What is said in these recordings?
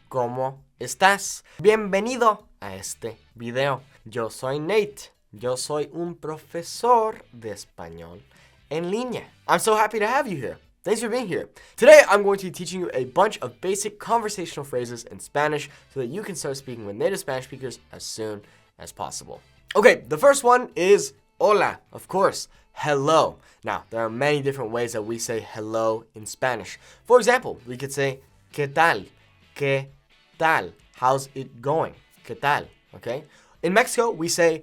¿Cómo estás? Bienvenido a este video. Yo soy Nate. Yo soy un profesor de español en línea. I'm so happy to have you here. Thanks for being here. Today, I'm going to be teaching you a bunch of basic conversational phrases in Spanish so that you can start speaking with native Spanish speakers as soon as possible. Okay, the first one is hola, of course. Hello. Now, there are many different ways that we say hello in Spanish. For example, we could say, ¿qué tal? ¿Qué tal? How's it going? ¿Qué tal? Okay? In Mexico, we say,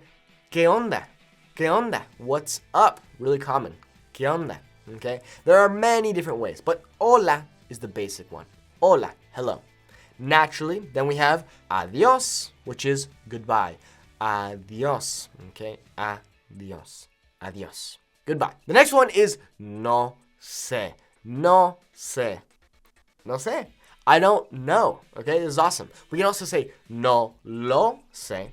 ¿qué onda? ¿Qué onda? What's up? Really common. ¿Qué onda? Okay? There are many different ways, but hola is the basic one. Hola, hello. Naturally, then we have adiós, which is goodbye. Adiós. Okay? Adiós. Adiós. Goodbye. The next one is no sé. No sé. No sé. I don't know. Okay? This is awesome. We can also say no lo sé.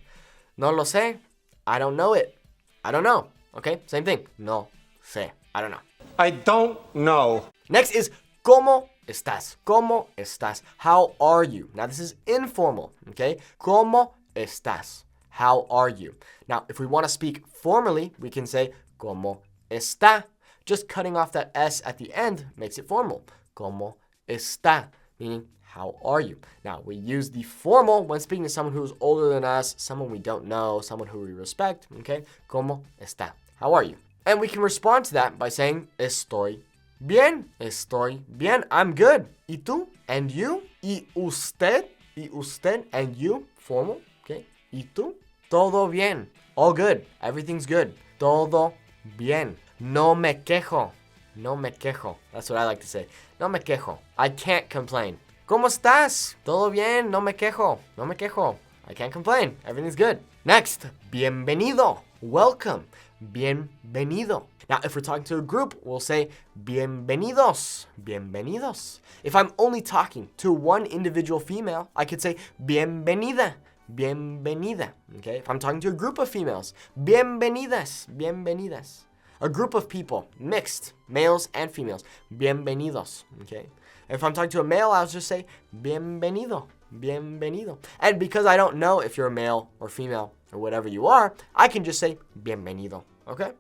No lo sé. I don't know it. I don't know. Okay? Same thing. No sé. I don't know. I don't know. Next is ¿cómo estás? ¿Cómo estás? How are you? Now this is informal, okay? ¿Cómo estás? How are you? Now, if we want to speak formally, we can say ¿cómo está? Just cutting off that S at the end makes it formal. ¿Cómo está? Meaning, how are you? Now, we use the formal when speaking to someone who's older than us, someone we don't know, someone who we respect, okay? ¿Cómo está? How are you? And we can respond to that by saying, estoy bien. Estoy bien. I'm good. ¿Y tú? And you? ¿Y usted? ¿Y usted? And you? Formal. Okay. ¿Y tú? Todo bien. All good. Everything's good. Todo bien. No me quejo. No me quejo. That's what I like to say. No me quejo. I can't complain. ¿Cómo estás? Todo bien. No me quejo. No me quejo. I can't complain. Everything's good. Next. Bienvenido. Welcome. Bienvenido. Now, if we're talking to a group, we'll say bienvenidos. Bienvenidos. If I'm only talking to one individual female, I could say bienvenida. Bienvenida. Okay? If I'm talking to a group of females, bienvenidas. Bienvenidas. A group of people, mixed, males and females, bienvenidos. Okay? If I'm talking to a male, I'll just say bienvenido. Bienvenido. And because I don't know if you're a male or female or whatever you are, I can just say bienvenido. Okay?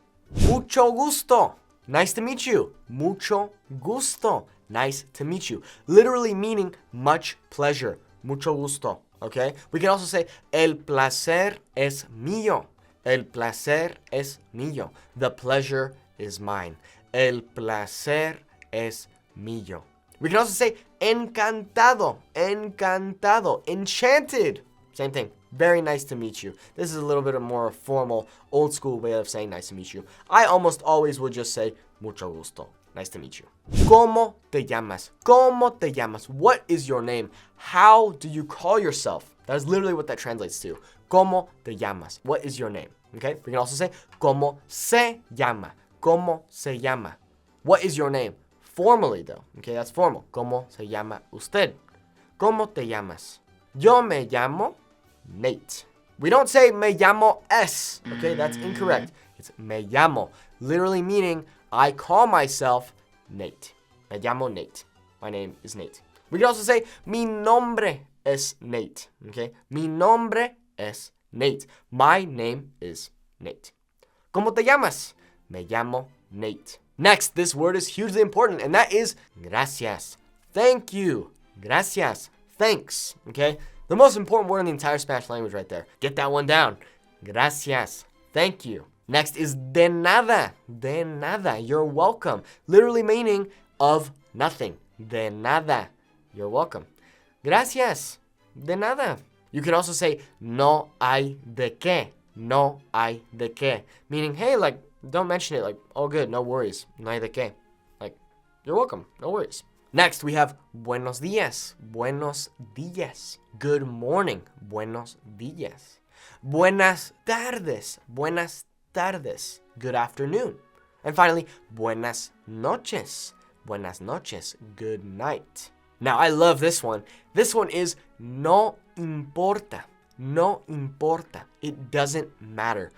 Mucho gusto. Nice to meet you. Mucho gusto. Nice to meet you. Literally meaning much pleasure. Mucho gusto. Okay? We can also say el placer es mío. El placer es mío. The pleasure is mine. El placer es mío. We can also say encantado. Encantado. Enchanted. Same thing. Very nice to meet you. This is a little bit of more formal, old school way of saying nice to meet you. I almost always would just say mucho gusto. Nice to meet you. ¿Cómo te llamas? ¿Cómo te llamas? What is your name? How do you call yourself? That is literally what that translates to. ¿Cómo te llamas? What is your name? Okay? We can also say ¿cómo se llama? ¿Cómo se llama? What is your name? Formally though. Okay, that's formal. ¿Cómo se llama usted? ¿Cómo te llamas? Yo me llamo Nate. We don't say me llamo es. Okay, that's incorrect. It's me llamo, literally meaning I call myself Nate. Me llamo Nate. My name is Nate. We can also say mi nombre es Nate. Okay, mi nombre es Nate. My name is Nate. ¿Cómo te llamas? Me llamo Nate. Next, this word is hugely important, and that is gracias. Thank you. Gracias. Thanks. Okay? The most important word in the entire Spanish language right there. Get that one down. Gracias. Thank you. Next is de nada. De nada. You're welcome. Literally meaning of nothing. De nada. You're welcome. Gracias. De nada. You can also say no hay de qué. No hay de qué. Meaning, hey, like, don't mention it. Like, all good. No worries. No hay de qué. Like, you're welcome. No worries. Next, we have buenos días. Buenos días. Good morning. Buenos días. Buenas tardes. Buenas tardes. Good afternoon. And finally, buenas noches. Buenas noches. Good night. Now, I love this one. This one is no importa. No importa. It doesn't matter.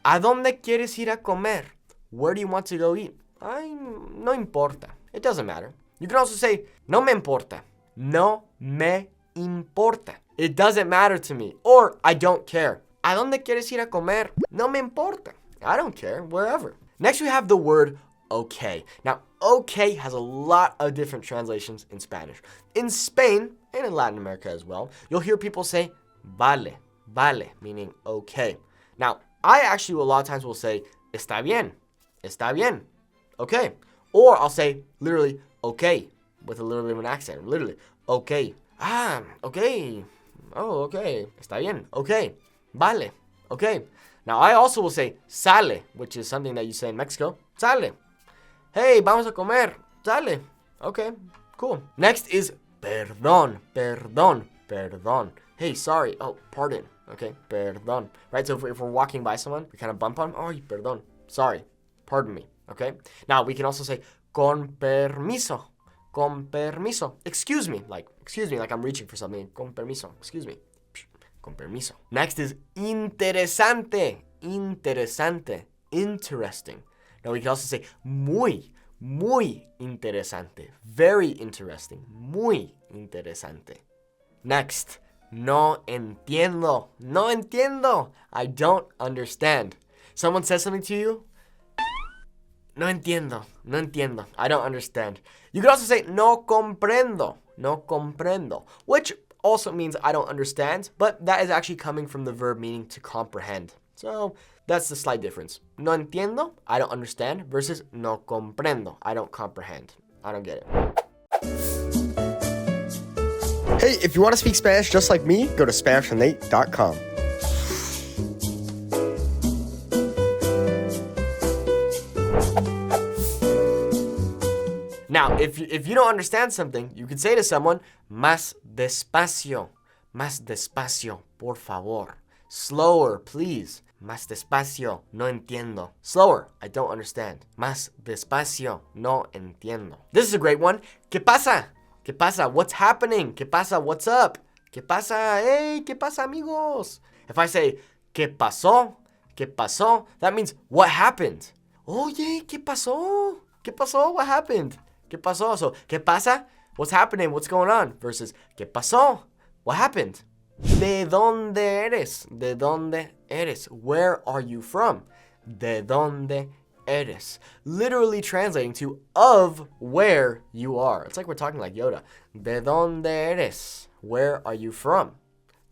¿A dónde quieres ir a comer? Where do you want to go eat? No importa. It doesn't matter. You can also say, no me importa. No me importa. It doesn't matter to me. Or I don't care. ¿A dónde quieres ir a comer? No me importa. I don't care. Wherever. Next, we have the word okay. Now, okay has a lot of different translations in Spanish. In Spain, and in Latin America as well, you'll hear people say vale, vale, meaning okay. Now, I actually a lot of times will say está bien, okay. Or I'll say literally okay, with a little bit of an accent, literally, okay. Ah, okay. Oh, okay. Está bien, okay. Vale, okay. Now, I also will say sale, which is something that you say in Mexico. Sale. Hey, vamos a comer. Sale. Okay, cool. Next is perdón, perdón, perdón. Hey, sorry. Oh, pardon. Okay, perdón. Right, so if we're walking by someone, we kind of bump on them. Oh, perdón. Sorry. Pardon me. Okay? Now, we can also say con permiso. Con permiso. Excuse me, like I'm reaching for something. Con permiso. Excuse me. Con permiso. Next is interesante. Interesante. Interesting. Now, we can also say muy, muy interesante. Very interesting. Muy interesante. Next, no entiendo. No entiendo. I don't understand. Someone says something to you. No entiendo. No entiendo. I don't understand. You could also say no comprendo. No comprendo. Which also means I don't understand, but that is actually coming from the verb meaning to comprehend. So that's the slight difference. No entiendo, I don't understand, versus no comprendo, I don't comprehend. I don't get it. Hey, if you want to speak Spanish just like me, go to SpanishWithNate.com. Now, if you don't understand something, you could say to someone, más despacio, por favor. Slower, please. Más despacio, no entiendo. Slower, I don't understand. Más despacio, no entiendo. This is a great one. ¿Qué pasa? ¿Qué pasa? What's happening? ¿Qué pasa? What's up? ¿Qué pasa? Hey, ¿qué pasa, amigos? If I say, ¿qué pasó? ¿Qué pasó? That means, what happened? Oye, ¿qué pasó? ¿Qué pasó? What happened? ¿Qué pasó? So, ¿qué pasa? What's happening? What's going on? Versus, ¿qué pasó? What happened? ¿De dónde eres? ¿De dónde eres? Where are you from? ¿De dónde eres? Literally translating to of where you are. It's like we're talking like Yoda. ¿De dónde eres? Where are you from?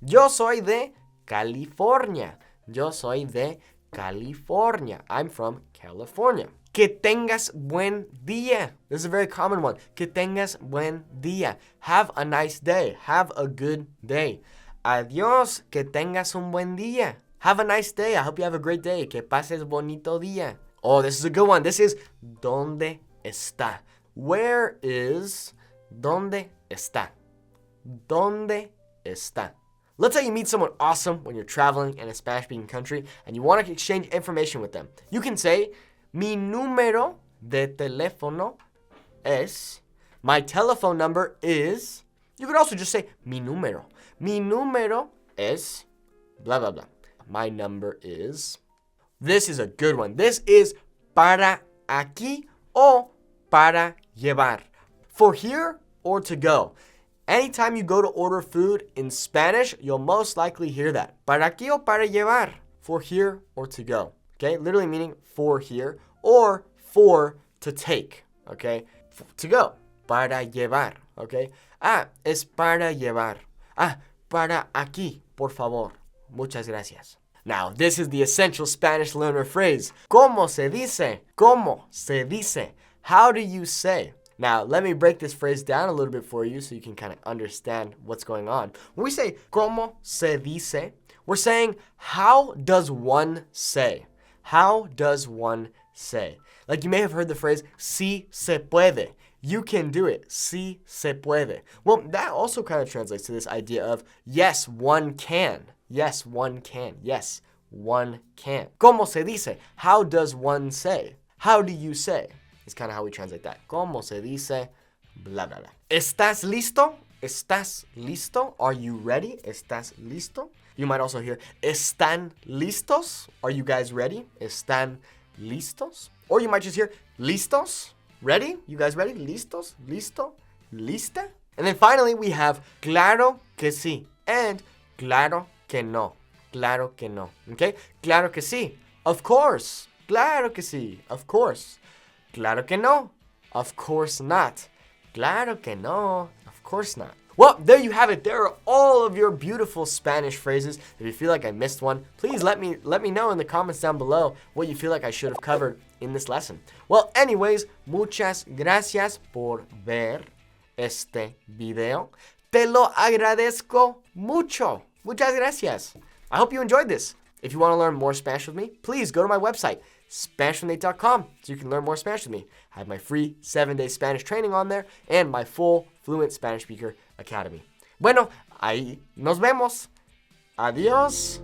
Yo soy de California. Yo soy de California. I'm from California. Que tengas buen día. This is a very common one. Que tengas buen día. Have a nice day. Have a good day. Adiós, que tengas un buen día. Have a nice day. I hope you have a great day. Que pases bonito día. Oh, this is a good one. This is ¿dónde está? Where is ¿dónde está? ¿Dónde está? Let's say you meet someone awesome when you're traveling in a Spanish-speaking country and you want to exchange information with them. You can say, mi número de teléfono es, my telephone number is, you could also just say, mi número. Mi número es, blah, blah, blah. My number is, this is a good one. This is para aquí o para llevar. For here or to go. Anytime you go to order food in Spanish, you'll most likely hear that. Para aquí o para llevar. For here or to go. Okay, literally meaning for here or for to take. Okay, to go. Para llevar. Okay. Ah, es para llevar. Ah, para aquí, por favor. Muchas gracias. Now, this is the essential Spanish learner phrase. ¿Cómo se dice? ¿Cómo se dice? How do you say? Now, let me break this phrase down a little bit for you so you can kind of understand what's going on. When we say ¿cómo se dice?, we're saying, how does one say? How does one say? Like you may have heard the phrase, sí se puede. You can do it. Sí se puede. Well, that also kind of translates to this idea of, yes, one can. Yes, one can. Yes, one can. ¿Cómo se dice? How does one say? How do you say? It's kind of how we translate that. ¿Cómo se dice? Blah, blah, blah. ¿Estás listo? ¿Estás listo? Are you ready? ¿Estás listo? You might also hear, ¿están listos? Are you guys ready? ¿Están listos? Or you might just hear, ¿listos? Ready? You guys ready? ¿Listos? ¿Listo? ¿Lista? And then finally, we have claro que sí and claro que no. Claro que no. Okay? Claro que sí. Of course. Claro que sí. Of course. Claro que no. Of course not. Claro que no. Of course not. Well, there you have it. There are all of your beautiful Spanish phrases. If you feel like I missed one, please let me know in the comments down below what you feel like I should have covered in this lesson. Well, anyways, muchas gracias por ver este video. Te lo agradezco mucho. Muchas gracias. I hope you enjoyed this. If you want to learn more Spanish with me, please go to my website, SpanishWithNate.com, so you can learn more Spanish with me. I have my free 7-day Spanish training on there and my full Fluent Spanish Speaker Academy. Bueno, ahí nos vemos. Adiós.